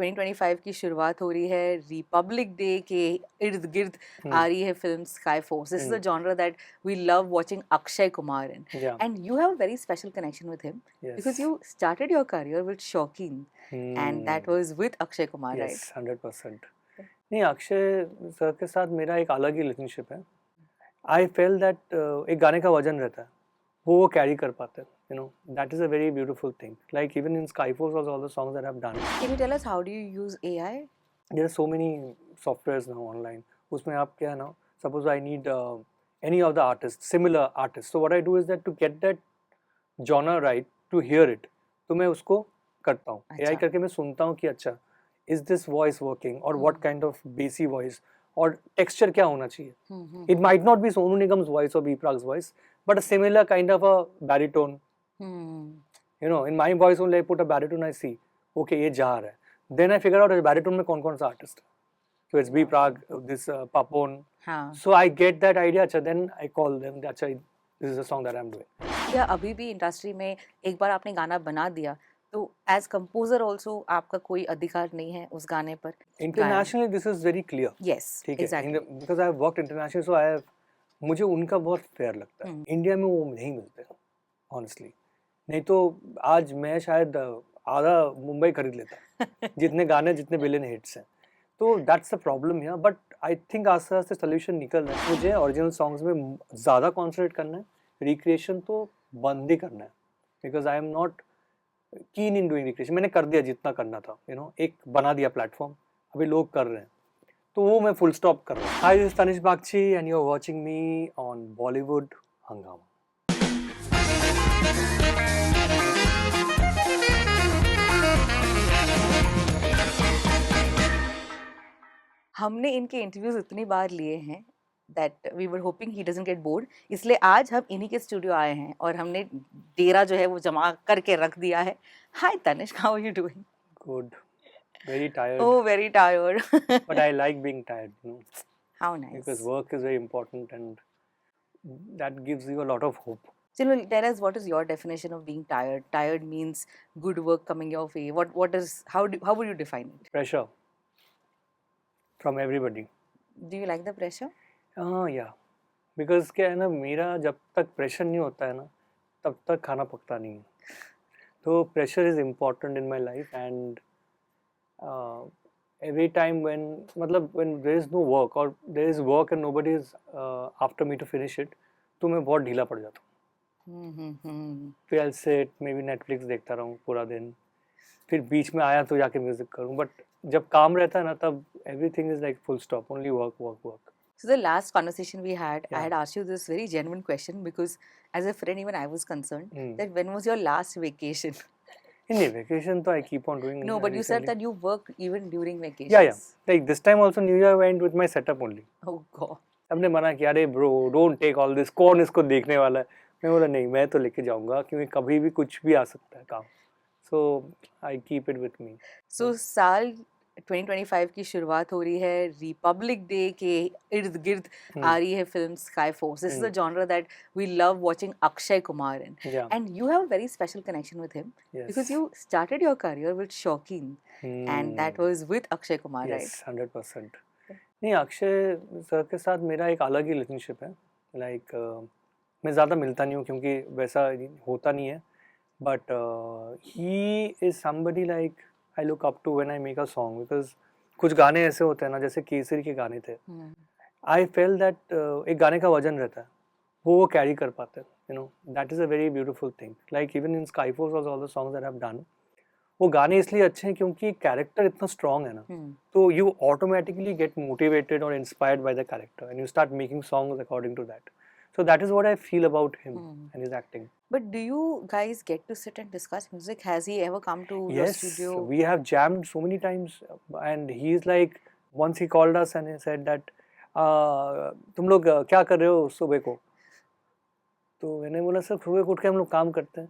2025 की शुरुआत हो रही है, रिपब्लिक डे के इर्द गिर्द आ रही है film sky force. This is a genre that we love watching Akshay Kumar in. Yeah. And you have a very special connection with him because you started your career with Shaukin and that was with Akshay Kumar, right? Yes, 100%. नहीं, Akshay sir के साथ मेरा एक अलग ही relationship है. आई fail that एक गाने का वजन रहता है, वो कैरी कर पाते हैं. You know, that is a very beautiful thing. Like even in Skyforce also all the songs that I've done. Can you tell us how do you use AI? There are so many softwares now online. उसमें आप क्या है ना, suppose I need any of the artists, similar artists. So what I do is that to get that genre right, to hear it, तो मैं उसको करता हूँ. AI करके मैं सुनता हूँ कि अच्छा, is this voice working or what kind of bassy voice और texture क्या होना चाहिए. It might not be Sonu Nigam's voice or B Prag's voice, but a similar kind of a baritone. You know, in my voice only I put a baritone, I see, okay, ये जा रहा है. Then I figure out as baritone में कौन-कौन सा artist. So it's B Prag, this Papon. So I get that idea. अच्छा, then I call them. अच्छा, this is a song that I'm doing. क्या अभी भी इंडस्ट्री में एक बार आपने गाना बना दिया तो एज कंपोजर आल्सो आपका कोई अधिकार नहीं है उस गाने पर? Internationally this is very clear. Yes, exactly. Because I have worked internationally, so I have, मुझे उनका बहुत फेयर लगता है. इंडिया में वो नहीं मिलते honestly. नहीं तो आज मैं शायद आधा मुंबई खरीद लेता जितने गाने जितने बिलियन हिट्स हैं. तो that's the problem here. But I think आस्ते आस्ते सोल्यूशन निकल रहा है. मुझे ओरिजिनल सॉन्ग्स में ज़्यादा कॉन्सेंट्रेट करना है, रिक्रिएशन तो बंद ही करना है. बिकॉज आई एम नॉट कीन इन डूइंग रिक्रिएशन. मैंने कर दिया जितना करना था. यू नो, एक बना दिया प्लेटफॉर्म, अभी लोग कर रहे हैं तो वो मैं फुल स्टॉप कर रहा हूँ. Hi, this is Tanishk Bagchi and you are watching me on Bollywood Hungama. हमने इनके इंटरव्यूज इतनी बार लिए हैं that we were hoping he doesn't get bored, इसलिए आज हम इन्हीं के स्टूडियो आए हैं और हमने डेरा जो है वो जमा करके रख दिया है. Hi Tanish, how are you doing? Good. Very tired. Oh, very tired. But I like being tired, you know. How nice. Because work is very important and that gives you a lot of hope. So tell us, what is your definition of being tired? Tired means good work coming your way. What is, how would you define it? Pressure from everybody. Do you like the pressure? Yeah. Because क्या है ना, मेरा जब तक pressure नहीं होता है ना तब तक खाना पकता नहीं है. तो pressure is important in my life. And every time when there is no work or there is work and nobody is after me to finish it, तो मैं बहुत ढीला पड़ जाता हूँ. फिर I'll sit, maybe Netflix देखता रहूँ पूरा दिन, फिर बीच में आया तो जाके म्यूजिक करूँ. बट जब काम रहता है ना तब everything is like full stop, only work. So the last conversation we had, I had asked you this very genuine question because as a friend even I was concerned that when was your last vacation? In the vacation तो I keep on doing. No, but you said that you work even during vacations. Yeah. Like this time also New Year I went with my setup only. Oh God. सबने मना किया, अरे bro don't take all this, कौन इसको देखने वाला है. मैं बोला नहीं, मैं तो लेके जाऊँगा क्योंकि कभी भी कुछ भी आ सकता है काम. So I keep it with me. So साल 2025 की शुरुआत हो रही है, रिपब्लिक डे के इर्द गिर्द आ रही है film sky force. This is a genre that we love watching Akshay Kumar in. And you have a very special connection with him because you started your career with Shaukin and that was with Akshay Kumar, right? Yes, 100%. नहीं, Akshay sir के साथ मेरा एक अलग ही relationship है. Like मैं ज़्यादा मिलता नहीं हूँ क्योंकि वैसा होता नहीं है. But he is somebody like I look up to when I make a song, because कुछ गाने ऐसे होते हैं ना, जैसे केसरी के गाने थे. I felt that एक गाने का वजन रहता है, वो कैरी कर पाते हैं. You know, that is a very beautiful thing. Like even in Skyforce also all the songs that I've done, वो गाने इसलिए अच्छे हैं क्योंकि कैरेक्टर इतना स्ट्रॉन्ग है ना, तो you automatically get motivated or inspired by the character and you start making songs according to that. So that is what I feel about him and his acting. But do you guys get to sit and discuss music? Has he ever come to your studio? Yes, we have jammed so many times and he's like, once he called us and he said that तुम लोग क्या कर रहे हो सुबह को? तो मैंने बोला सर सुबह को उठ के हम लोग काम करते हैं.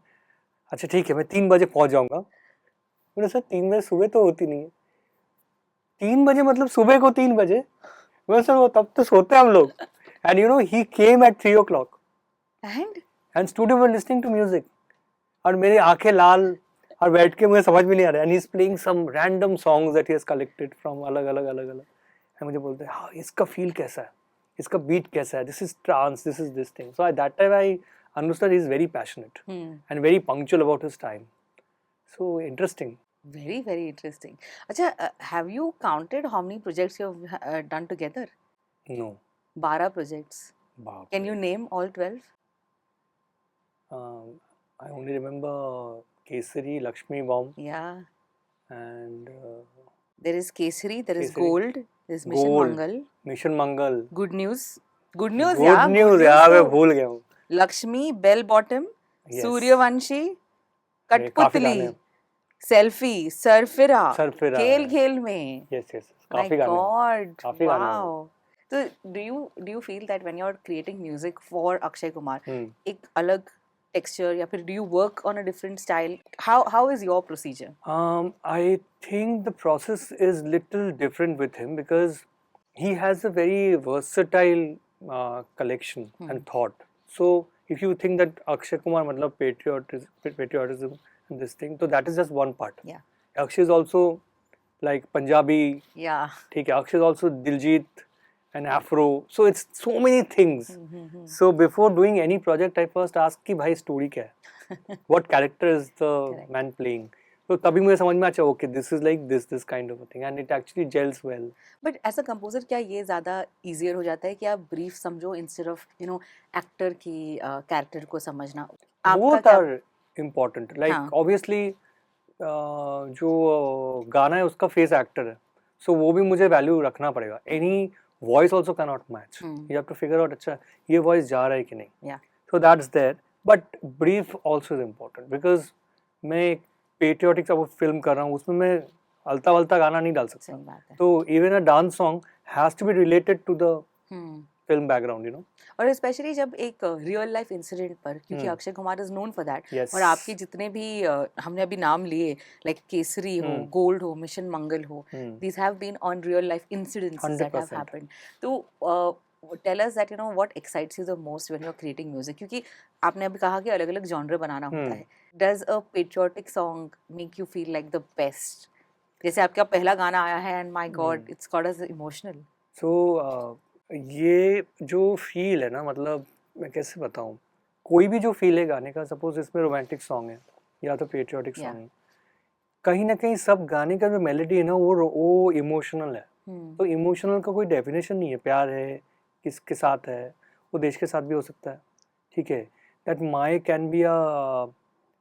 अच्छा ठीक है, मैं 3 बजे पहुंच जाऊंगा. मैंने सर 3 बजे सुबह तो होती नहीं है. 3 बजे मतलब सुबह को 3 बजे? मैं सर वो तब तो सोते हैं हम लोग. And you know, he came at 3 o'clock. And studio were listening to music. और मेरी आंखें लाल और बैठ के मुझे समझ में नहीं आ रहा है, and he is playing some random songs that he has collected from अलग अलग अलग अलग, एंड मुझे बोलते हैं हाँ इसका फील कैसा है, इसका बीट कैसा है, this is trance, this is this thing. So at that time I understood he is very passionate and very punctual about his time. So interesting. Very, very interesting. Acha, have you counted how many projects you have done together? No. 12 projects. Baap Can you name all 12? I only remember Kesari, Lakshmi Bomb, Yeah. and There is Kesari, there is Kesari. Gold, there is Mission Gold. Mangal. Mission Mangal. Good news. Good news, Good yeah. news, Good यार news मैं तो भूल गया हूँ. Laxmi, bell bottom, Yes. Sooryavanshi, काफी कठपुतली, गाने. Selfie, Sarfira, Sarfira खेल है. खेल में. Yes, yes. My काफी गाने. God, काफी गाने हैं. wow. So do you feel that when you're creating music for Akshay Kumar, Hmm. एक अलग texture या फिर do you work on a different style? How is your procedure? I think the process is little different with him because he has a very versatile collection and thought. So if you think that Akshay Kumar matlab patriotism and this thing, so that is just one part. Yeah. Akshay is also like Punjabi. Yeah. ठीक है. Akshay is also Diljit and Afro. So it's so many things. So before doing any project, I first ask कि भाई story क्या है? What character is the Correct. man playing? तो तभी मुझे समझ में आया okay, this is like this kind of a thing, and it actually gels well. But as a composer क्या ये ज़्यादा easier हो जाता है कि आप brief समझो instead of actor की character को समझना? Both are important. Like हाँ. obviously जो गाना है उसका face actor है, so वो भी मुझे value रखना पड़ेगा. Any voice also cannot match. You have to figure out अच्छा ये voice जा रहा है कि नहीं. Yeah. So that's there. But brief also is important because मैं patriotic अब film कर रहा हूँ, उसमें मैं अलता वलता गाना नहीं डाल सकता. सही बात है. तो even a dance song has to be related to the film background, you know. और स्पेशली जब एक रियल लाइफ इंसिडेंट पर, क्योंकि Akshay Kumar is known for that. Yes. और आपके जितने भी हमने अभी नाम लिए, लाइक केसरी हो, गोल्ड हो, मिशन मंगल हो, these have been on real life incidents that have happened. तो tell us that what excites you the most when you are creating music, क्योंकि आपने अभी कहा कि अलग अलग जॉनर बनाना होता है. Does a patriotic song make you feel like the best? जैसे आपका पहला गाना आया है and my god it's got us emotional. So ये जो फील है ना, मतलब मैं कैसे बताऊं, कोई भी जो फील है गाने का, सपोज इसमें रोमांटिक सॉन्ग है या तो पेट्रियोटिक सॉन्ग है, कहीं ना कहीं सब गाने का जो मेलोडी है ना वो इमोशनल है. तो इमोशनल का कोई डेफिनेशन नहीं है. प्यार है, किसके साथ है, वो देश के साथ भी हो सकता है. ठीक है. That my can be a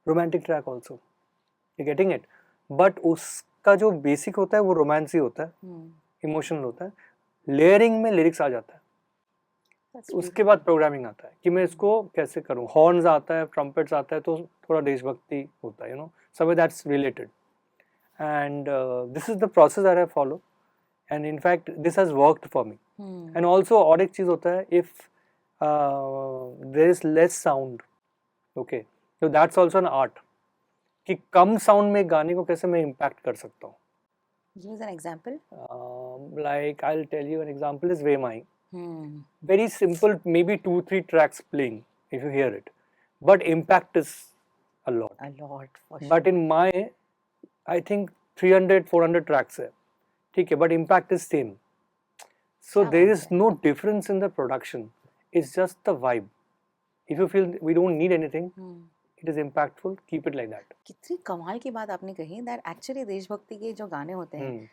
romantic track also, you getting it. But उसका जो बेसिक होता है वो रोमांस ही होता है, इमोशनल होता है. लेयरिंग में लिरिक्स आ जाता है. उसके बाद प्रोग्रामिंग आता है कि मैं इसको कैसे करूं. हॉर्न्स आता है, ट्रम्पेट्स आता है, तो थोड़ा देशभक्ति होता है, यू नो, सब that's related. And this is the process that I follow, and in fact this has worked for me. And also और एक चीज़ होता है, if there is less sound, okay, तो दैट्स ऑल्सो एन आर्ट कि कम sound में गाने को कैसे मैं इम्पैक्ट कर सकता हूँ. Give us an example. Like I'll tell you an example is Vemai. Very simple, maybe 2-3 tracks playing if you hear it, but impact is a lot. A lot for sure. But in my, I think 300-400 tracks है, ठीक है, but impact is same. So there is no difference in the production. It's just the vibe. If you feel we don't need anything, it is impactful, keep it like that. कितनी कमाल की बात आपने कही that actually देशभक्ति के जो गाने होते हैं,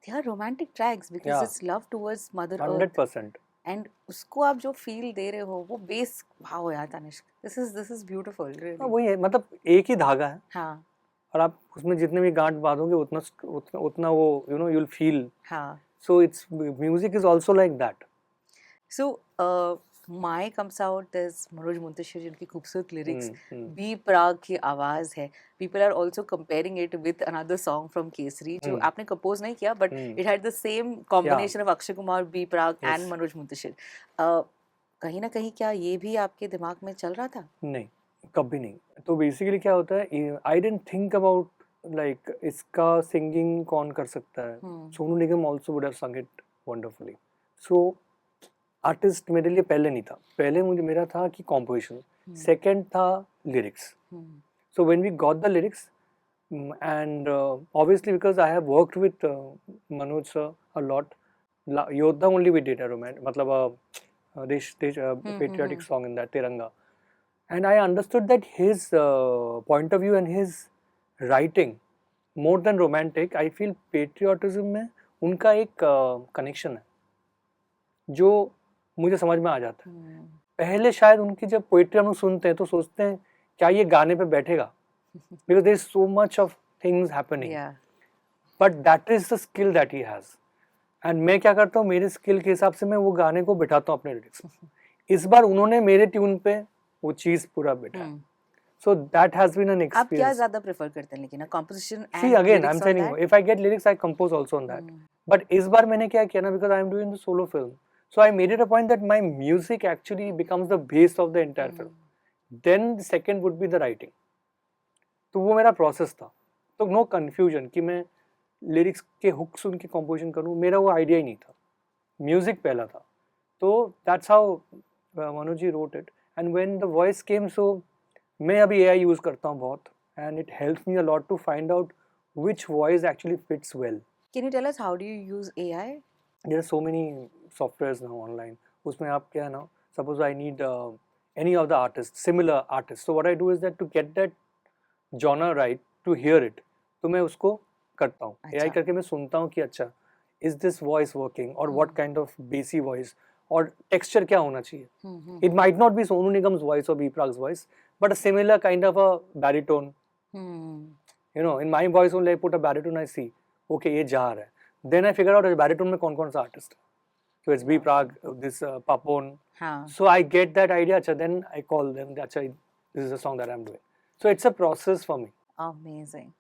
they are romantic tracks because it's love towards mother earth. 100%. And उसको आप जो feel दे रहे हो वो बेस, wow यार Tanishq, this is beautiful really. वही है, मतलब एक ही धागा है. हाँ. और आप उसमें जितने भी गांठ बांधोगे उतना वो you'll feel. हाँ. So it's music is also like that. So Maaye comes out, there's Manoj Muntashir जिनकी खूबसूरत लिरिक्स, बी प्राग की आवाज़ है. People are also comparing it with another song from Kesari जो आपने कंपोज नहीं किया, but it had the same combination of Akshay Kumar, B Praak and Manoj Muntashir. कहीं ना कहीं क्या ये भी आपके दिमाग में चल रहा था? नहीं, कभी नहीं. तो बेसिकली क्या होता है, I didn't think about like इसका सिंगिंग कौन कर सकता है. Sonu Nigam also would have sung it wonderfully. So artist मेरे लिए पहले नहीं था. पहले मेरा था कि कॉम्पोजिशन, सेकंड था lyrics. So when we got the lyrics, And obviously because I have worked with Manoj sir a lot. Yodha only we did a romantic, matlab patriotic song in that, Tiranga. And I understood that his point of view and his writing, more than romantic, I feel patriotism में उनका एक connection है जो मुझे समझ में आ जाता है. पहले शायद उनकी जब पोएट्री हम लोग सुनते हैं तो सोचते हैं क्या ये गाने पे बैठेगा, because there is so much of things happening. Yeah. But that is the skill that he has. And मैं क्या करता हूँ, मेरे स्किल के हिसाब से मैं वो गाने को बिठाता हूँ अपने लिरिक्स में. इस बार उन्होंने मेरे ट्यून पे वो चीज पूरा बिठाया. So that has been an experience. आप क्या ज्यादा प्रेफर करते हैं लेकिन composition and See again, lyrics I'm on telling that? you, if I get lyrics, I compose also on that. But इस बार मैंने क्या किया ना, because I am doing the solo film, so I made it a point that my music actually becomes the base of the entire film. Then the second would be the writing. तो वो मेरा process था. तो no confusion कि मैं lyrics के hook सुन के composition करूँ, मेरा वो आइडिया ही नहीं था. म्यूजिक पहला था. तो that's how Manoj ji wrote it. And when the voice came, so मैं अभी AI यूज़ करता हूँ बहुत, and it helps me a lot to find out which voice actually fits well. Can you tell us how do you use AI? There are so many softwares now online. उसमें आप क्या है ना, suppose I need any of the artists, similar artists. So what I do is that to get that genre right, to hear it, तो मैं उसको करता हूँ. AI करके मैं सुनता हूँ कि अच्छा, is this voice working, or what kind of bassy voice, और texture क्या होना चाहिए. It might not be Sonu Nigam's voice or B Prag's voice, but a similar kind of a baritone. You know, in my voice only I put a baritone, I see, okay, ये जा रहा है. Then I figure out baritone में कौन-कौन सा artist. So it's B Prag, this Papon. So I get that idea. Achha, then I call them. Achha, this is a song that I'm doing. So it's a process for me. Amazing.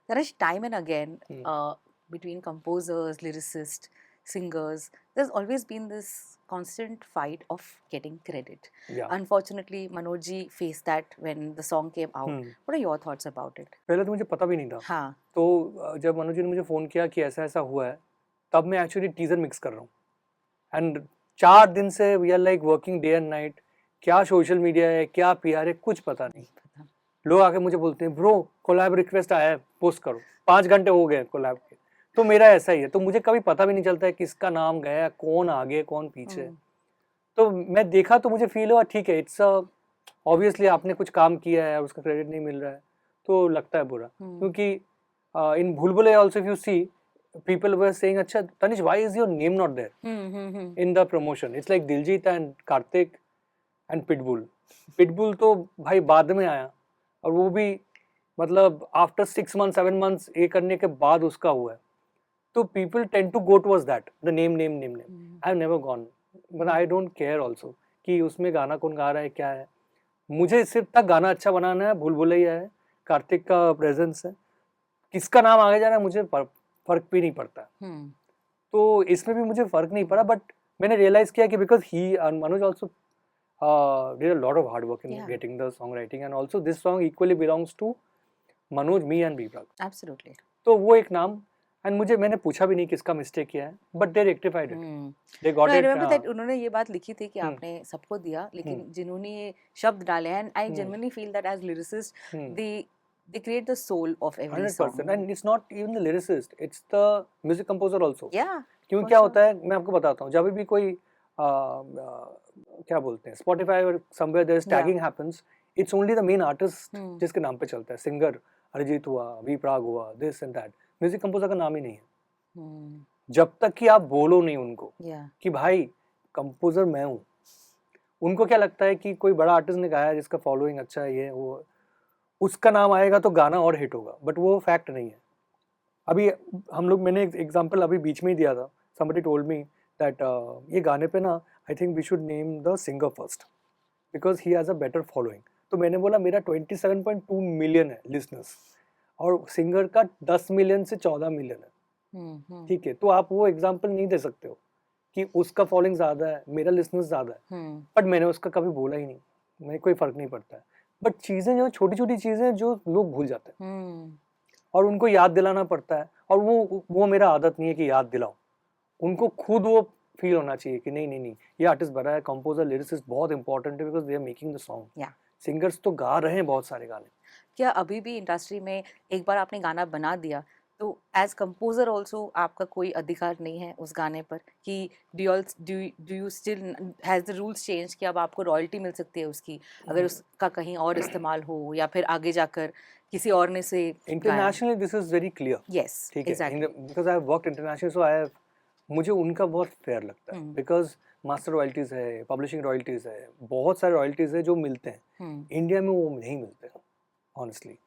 Dhanush, time and again, between composers, lyricists, singers, there's always been this constant fight of getting credit. Yeah. Unfortunately, Manoj ji faced that when the song came out. What are your thoughts about it? पहले तो मुझे पता भी नहीं था. हाँ. तो जब मनोज जी ने मुझे फ़ोन किया कि ऐसा ऐसा हुआ है, तब मैं एक्चुअली टीज़र मिक्स कर रहा हूँ. एंड 4 दिन से we are like working day and night. क्या सोशल मीडिया है, क्या PR है, कुछ पता नहीं. लोग आके मुझे बोलते हैं, ब्रो कोलैब रिक्वेस्ट आया है, पोस्ट करो. 5 घंटे हो गए कोलैब के. तो मेरा ऐसा ही है. तो मुझे कभी पता भी नहीं चलता है किसका नाम गया, कौन आगे कौन पीछे. तो मैं देखा तो मुझे फील हुआ ठीक है, इट्स ऑब्वियसली आपने कुछ काम किया है और उसका क्रेडिट नहीं मिल रहा है, तो लगता है बुरा. क्योंकि in Bhool Bhulaiyaa also if you see, people were saying, अच्छा Tanish, why is your name not there in the promotion? It's like Diljit and Karthik and Pitbull. Pitbull तो भाई बाद में आया, और वो भी मतलब after 6 months 7 months ये करने के बाद उसका हुआ है. तो people tend to go towards that, the name. I've never gone, but I don't care also कि उसमें गाना कौन गा रहा है, क्या है. मुझे सिर्फ तक गाना अच्छा बनाना है. भूलभुलैया है, कार्तिक का प्रेजेंस है, किसका नाम आगे जा रहा है मुझे फर्क भी नहीं पड़ता. तो इसमें भी मुझे फर्क नहीं पड़ा. बट मैंने रियलाइज किया कि because he Manoj also did a lot of hard work in getting the songwriting, and also this song equally belongs to Manoj, me and B Prag. Absolutely. तो वो एक नाम, एंड मैंने पूछा भी नहीं किसका मिस्टेक किया है, but they rectified it. They got it. I remember that उन्होंने ये बात लिखी थी कि आपने सबको दिया, लेकिन जिन्होंने ये शब्द डाले हैं, I genuinely feel that as lyricists they create the soul of every 100%. song. And it's not even the lyricist, it's the music composer also. Yeah. क्यों क्या होता है, मैं आपको बताता हूँ. जब भी कोई क्या बोलते हैं, Spotify or somewhere there is tagging happens, it's only the main artist जिसके नाम पे चलता है. सिंगर अरिजीत हुआ, वी प्राग हुआ, this and that. Music composer का नाम ही नहीं है. जब तक कि आप बोलो नहीं उनको कि भाई कंपोजर मैं हूँ. उनको क्या लगता है कि कोई बड़ा आर्टिस्ट ने गाया जिसका फॉलोइंग अच्छा है, ये वो, उसका नाम आएगा तो गाना और हिट होगा. बट वो फैक्ट नहीं है. अभी हम लोग, मैंने एक एग्जांपल अभी बीच में ही दिया था. somebody told me that ये गाने पे ना I think we should name the singer first because he has a better following. तो मैंने बोला मेरा 27.2 मिलियन है लिसनर्स और सिंगर का 10 मिलियन से 14 मिलियन है. ठीक है, तो आप वो एग्जांपल नहीं दे सकते हो कि उसका फॉलोइंग ज़्यादा है, मेरा लिसनर्स ज़्यादा है. बट मैंने उसका कभी बोला ही नहीं, मेरे कोई फ़र्क नहीं पड़ता है. बट चीज़ें जो छोटी छोटी चीज़ें जो लोग भूल जाते हैं और उनको याद दिलाना पड़ता है, और वो मेरा आदत नहीं है कि याद दिलाओ. उनको खुद वो फील होना चाहिए कि नहीं ये आर्टिस्ट बड़ा है, कंपोजर लिरिसिस्ट बहुत इंपॉर्टेंट है, because they are making the song. Singers तो गा रहे हैं बहुत सारे गाने, क्या अभी भी इंडस्ट्री में एक बार आपने गाना बना दिया तो एज कंपोजर ऑल्सो आपका कोई अधिकार नहीं है उस गाने पर कि do you still has the rules change कि अब आपको रॉयल्टी मिल सकती है उसकी अगर उसका कहीं और इस्तेमाल हो या फिर आगे जाकर किसी और ने से internationally this is very clear. Yes ठीक है, exactly because I have worked international, so I have, मुझे उनका बहुत फेयर लगता है बिकॉज मास्टर रॉयल्टीज है, पब्लिशिंग रॉयल्टीज है, बहुत सारे रॉयल्टीज है जो मिलते हैं. इंडिया में वो नहीं मिलते ऑनेस्टली.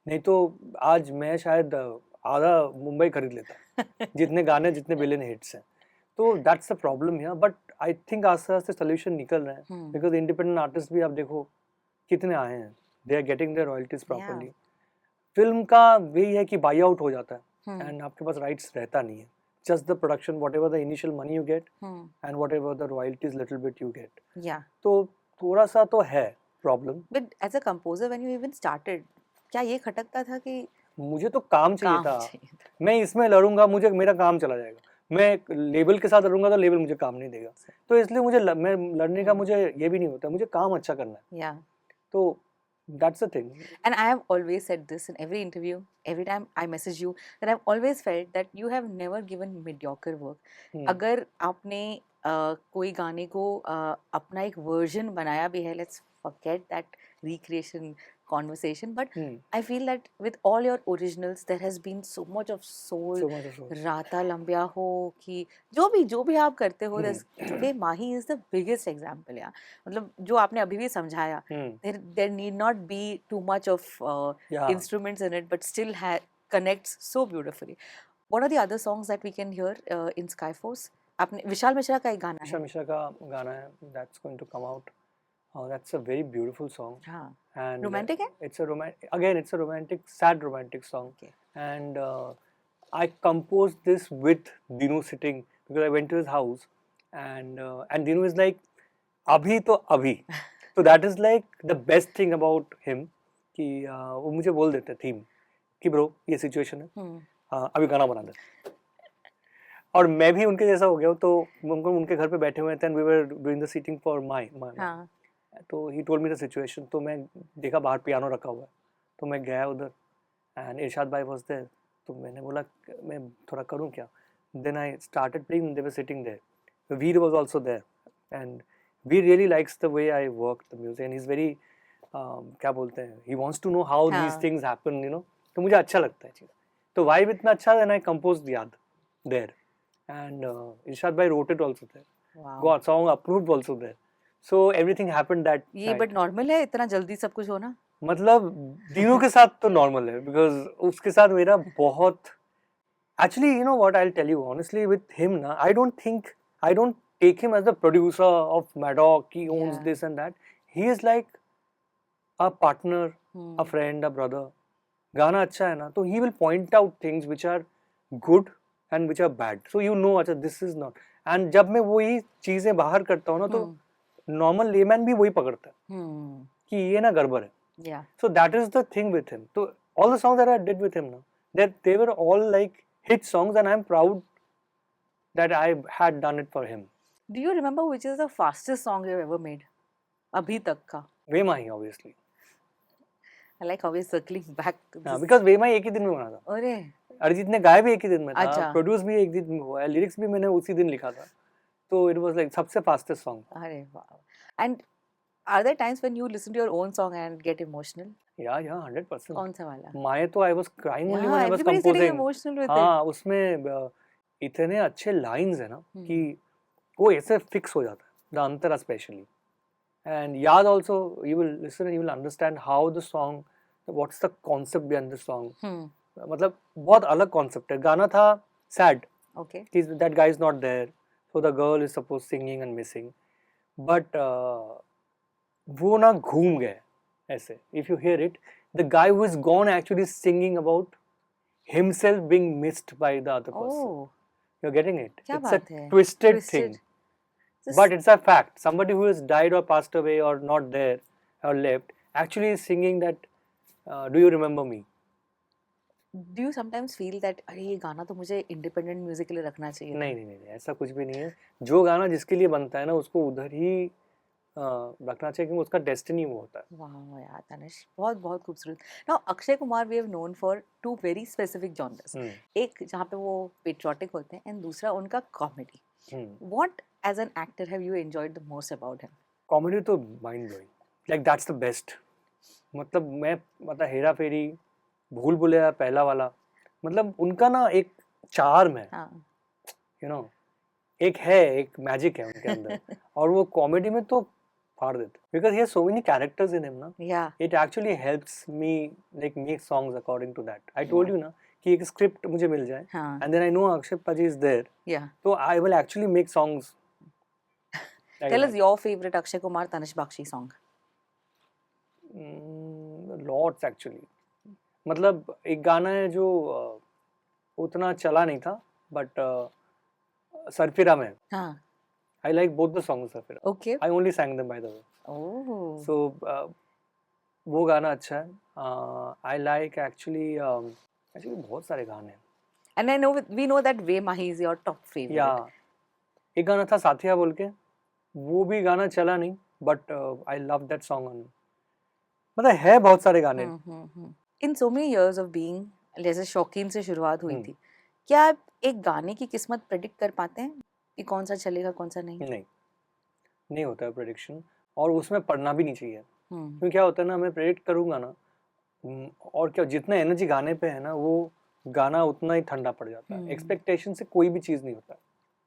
नहीं तो आज मैं शायद आधा मुंबई खरीद लेता जितने गाने, जितने बिलियन हिट्स हैं. तो that's the problem here. But I think आस्ते आस्ते सोल्यूशन निकल रहे हैं बिकॉज इंडिपेंडेंट आर्टिस्ट भी आप देखो कितने आए हैं, they are getting their royalties properly. Film का वही है कि बाई आउट हो जाता है एंड आपके पास राइट्स रहता नहीं है. Just the production, whatever the initial money you get, and whatever the royalties little bit you get. Yeah. तो थोड़ा सा तो है problem. But as a composer, when you even started, क्या ये खटकता था कि मुझे तो काम चाहिए था. मैं इसमें लड़ूंगा, मुझे मेरा काम चला जाएगा. मैं लेबल के साथ लड़ूंगा तो लेबल मुझे काम नहीं देगा. तो इसलिए मुझे मैं लड़ने का मुझे ये भी नहीं होता. मुझे काम अच्छा करना है. Yeah. तो that's the thing. And I have always said this in every interview, every time I message you, that I've always felt that you have never given mediocre work. अगर आपने कोई गाने को अपना एक वर्जन बनाया भी है, let's forget that recreation conversation, but I feel that with all your originals there has been so much of soul. राता लंबिया हो कि जो भी आप करते हो, today Mahi is the biggest example. यार मतलब जो आपने अभी भी समझाया, there need not be too much of instruments in it, but still connects so beautifully. What are the other songs that we can hear in Skyforce? आपने विशाल मिश्रा का एक गाना है. विशाल मिश्रा का गाना है, that's going to come out. That's a very beautiful song. हाँ. And romantic है? It's a romantic, sad romantic song. Okay. And I composed this with Dinu sitting because I went to his house, and Dinu is like, अभी तो अभी. So that is like the best thing about him कि वो मुझे बोल देते theme कि bro ये सिचुएशन है, अभी गाना बना दे. और मैं भी उनके जैसा हो गया. तो उनके घर पे बैठे हुए थे and we were doing the seating for my तो he told me the situation. तो मैं देखा बाहर पियानो रखा हुआ है, तो मैं गया उधर and इरशाद भाई was there. तो मैंने बोला मैं थोड़ा करूँ क्या. Then I started playing, they were sitting there. Veer was also there and Veer really likes the way I work the music and he's very क्या बोलते हैं, he wants to know how these things happen, you know. तो मुझे अच्छा लगता है चीज़. तो vibe इतना अच्छा है and I composed याद there and इरशाद भाई wrote it also there. Got song approved also there. So everything happened that ये but normal है इतना जल्दी सब कुछ होना. मतलब तीनों के साथ तो normal है because उसके साथ मेरा बहुत actually you know what I'll tell you honestly with him ना, I don't take him as the producer of Maddock, he owns this and that. He is like a partner, a friend, a brother. गाना अच्छा है ना तो he will point out things which are good and which are bad. So you know अच्छा this is not. And जब मैं वही चीजें बाहर करता हूँ ना तो normal layman भी वही पकड़ता है कि ये ना गड़बड़ है. Yeah. So that is the thing with him. So all the songs that I did with him now, that they were all like hit songs and I'm proud that I had done it for him. Do you remember which is the fastest song you've ever made? अभी तक का. वे माही obviously. I like how we're circling back to this. Because वे माही एक ही दिन में बना था. अरे. अरिजीत ने गाया भी एक ही दिन में था. अच्छा. Produce भी एक दिन में हुआ है. Lyrics भी मैंने उसी दिन लिखा था. तो it was like सबसे fastest song. अरे वाह. And are there times when you listen to your own song and get emotional? Yeah, 100%. कौन सा वाला? माए तो I was crying only when I was composing. Everybody's getting emotional with it. हाँ, उसमें इतने अच्छे lines है ना कि वो ऐसे fix हो जाता है. The Antara especially. And Yaad also, you will listen and you will understand how the song, what's the concept behind the song. मतलब बहुत अलग concept है. गाना था sad. Okay. That guy is not there. So the girl is supposed singing and missing. But वो ना घूम गए ऐसे. If you hear it, the guy who is gone actually singing about himself being missed by the other person. Oh. You're getting it? क्या it's बात a है? twisted thing. But it's a fact. Somebody who has died or passed away or not there or left actually is singing that do you remember me? Do you sometimes feel that अरे ये गाना तो मुझे independent music के लिए रखना चाहिए? नहीं ऐसा कुछ भी नहीं है. जो गाना जिसके लिए बनता है ना उसको उधर ही रखना चाहिए क्योंकि उसका डेस्टिनी वो होता है। वाह यार तनिष, बहुत बहुत खूबसूरत। Now Akshay Kumar we have known for two very specific genres, एक जहाँ पे वो पेट्रियोटिक होते हैं एंड दूसरा उनका comedy. What as an actor have you enjoyed the most about him? Comedy तो mind blowing, like that's the best. मतलब हेरा फेरी, भूल भुलैया पहला वाला, मतलब उनका ना एक चार्म है, यू नो, एक मैजिक है उनके अंदर और वो कॉमेडी में तो फाड़ देते, because he has so many characters in him ना, it actually helps me like make songs according to that. I told you ना कि एक स्क्रिप्ट मुझे मिल जाए and then I know Akshay paaji is there, तो I will actually make songs. Tell us your favourite Akshay Kumar Tanishk Bagchi song. Lots actually, मतलब एक गाना है जो उतना चला नहीं था बट सरफिरा में, I like both the songs of it. Okay. I only sang them by the way. Oh. So वो गाना अच्छा है. I like actually बहुत सारे गाने हैं. And I know we know that Ve Mahi is your top favorite. Yeah. एक गाना था साथिया बोल के, वो भी गाना चला नहीं but I love that song. मतलब है बहुत सारे गाने. In so many years of being, जैसे शौकीन से शुरुआत हुई थी, क्या आप एक गाने की किस्मत प्रेडिक्ट कर पाते हैं कि कौन सा चलेगा कौन सा नहीं? नहीं होता है प्रेडिक्शन, और उसमें पढ़ना भी नहीं चाहिए। क्योंकि क्या होता है ना, मैं प्रेडिक्ट करूंगा ना, और क्या जितना एनर्जी गाने पे है ना, वो गाना उतना ही ठंडा पड़ जाता है। एक्सपेक्टेशन से कोई भी चीज़ नहीं होता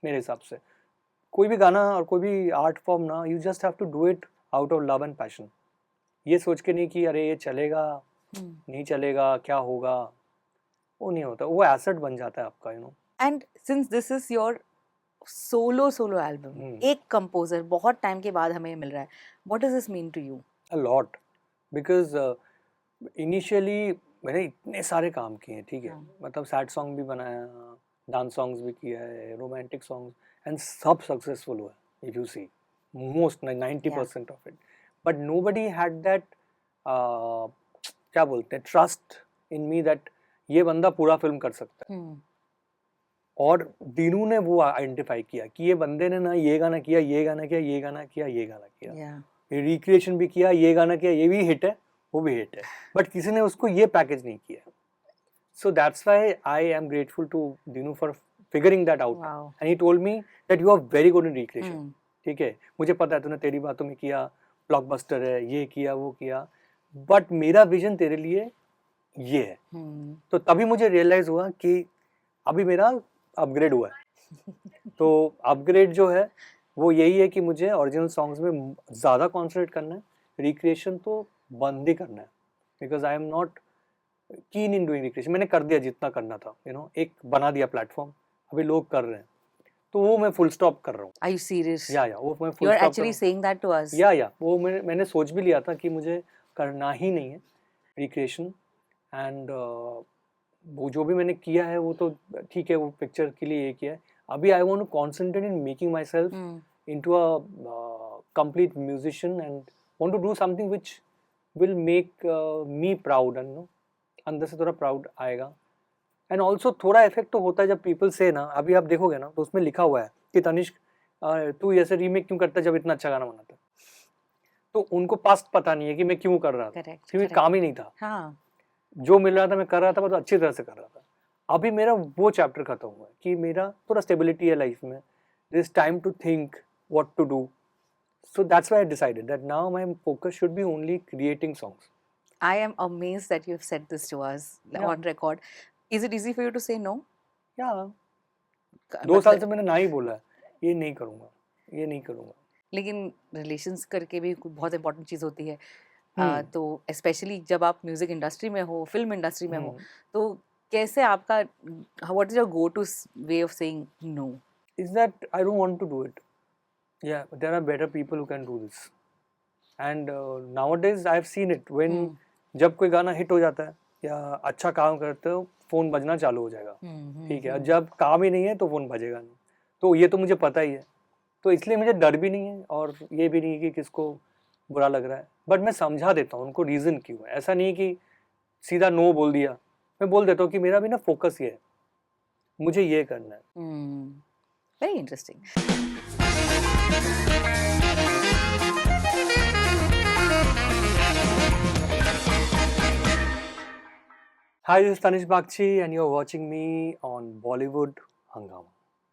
मेरे हिसाब से। कोई भी गाना और कोई भी आर्ट फॉर्म ना, you just have to do it out of love and passion. ये सोच के नहीं कि अरे ये चलेगा नहीं चलेगा, क्या होगा, वो नहीं होता। वो एसेट बन जाता है आपका, you know. And since this is your solo album, एक कंपोजर बहुत टाइम के बाद हमें मिल रहा है, what does this mean to you? A lot, because initially मैंने इतने सारे काम किए हैं, ठीक है। मतलब सैड सॉन्ग भी बनाया, डांस सॉन्ग्स भी किया है, रोमांटिक सॉन्ग्स, एंड सब सक्सेसफुल हुआ है। If you see most 90% of it, but nobody had that क्या बोलते हैं, ट्रस्ट इन मी दैट ये बंदा पूरा फिल्म कर सकता है। और दीनू ने वो आइडेंटिफाई किया कि ये बंदे ने ना ये गाना किया, ये गाना किया, ये गाना किया, ये गाना किया, ये रिक्रिएशन भी किया, ये गाना किया, ये भी हिट है, वो भी हिट है, बट किसी ने उसको ये पैकेज नहीं किया। So that's why I am grateful to Dinu for figuring that out, and he told me that you are very good in recreation. ठीक है, मुझे पता है तूने तेरी बातों में किया, ब्लॉकबस्टर है, ये किया, वो किया, बट मेरा विजन तेरे लिए ये है। तो तभी मुझे रियलाइज हुआ कि अभी मेरा अपग्रेड हुआ है। तो अपग्रेड जो है वो यही है कि मुझे ओरिजिनल सॉन्ग्स में ज़्यादा कॉन्सेंट्रेट करना है, रिक्रिएशन तो बंद ही करना है, बिकॉज आई एम नॉट कीन इन डूइंग रिक्रिएशन। मैंने कर दिया जितना करना था, यू नो, एक बना दिया प्लेटफॉर्म, अभी लोग कर रहे हैं, तो वो मैं फुल स्टॉप कर रहा हूँ। Are you serious? या वो मैं full stop. You are actually saying that to us? या वो मैंने सोच भी लिया था कि मुझे करना ही नहीं है रिक्रिएशन, एंड वो जो भी मैंने किया है वो तो ठीक है, वो पिक्चर के लिए ये किया है। अभी I want to concentrate in making myself into a complete musician, and want to do something which will make me proud, and no अंदर से थोड़ा प्राउड आएगा। एंड ऑल्सो थोड़ा इफेक्ट तो होता है जब पीपल से ना, अभी आप देखोगे ना तो उसमें लिखा हुआ है कि तनिष्क तू ऐसे रीमेक क्यों करता है जब इतना अच्छा गाना बनाता है। तो उनको पास्ट पता नहीं है कि मैं क्यों कर रहा था, क्योंकि काम ही नहीं था। हाँ। जो मिल रहा था मैं कर रहा था, बहुत अच्छी तरह से कर रहा था। अभी मेरा वो चैप्टर खत्म हुआ है कि मेरा थोड़ा स्टेबिलिटी है लाइफ में, there is time to think what to do. So that's why I decided that now my focus should be only creating songs. I am amazed that you have said this to us on record. Is it easy for you to say no? Yeah. 2 साल से मैंने ना ही बोला है, ये नहीं करूँगा, ये नहीं करूँगा। लेकिन रिलेशंस करके भी बहुत इंपॉर्टेंट चीज़ होती है। तो स्पेशली जब आप म्यूजिक इंडस्ट्री में हो, फिल्म इंडस्ट्री में हो, तो कैसे आपका, what is your go to way of saying no? Is that I don't want to do it. या there are better people who can do this, and nowadays I have seen it when जब कोई गाना hit हो जाता है या अच्छा काम करते हो, फोन बजना चालू हो जाएगा। ठीक है, जब काम ही नहीं है तो फोन बजेगा नहीं। तो ये तो मुझे पता ही है, तो इसलिए मुझे डर भी नहीं है और ये भी नहीं है कि किसको बुरा लग रहा है, बट मैं समझा देता हूँ उनको रीज़न क्यों है। ऐसा नहीं कि सीधा नो बोल दिया, मैं बोल देता हूँ कि मेरा भी ना फोकस ये है, मुझे ये करना है। Very interesting. Hi, this is Tanish Bagchi, and you're watching me on Bollywood Hungama.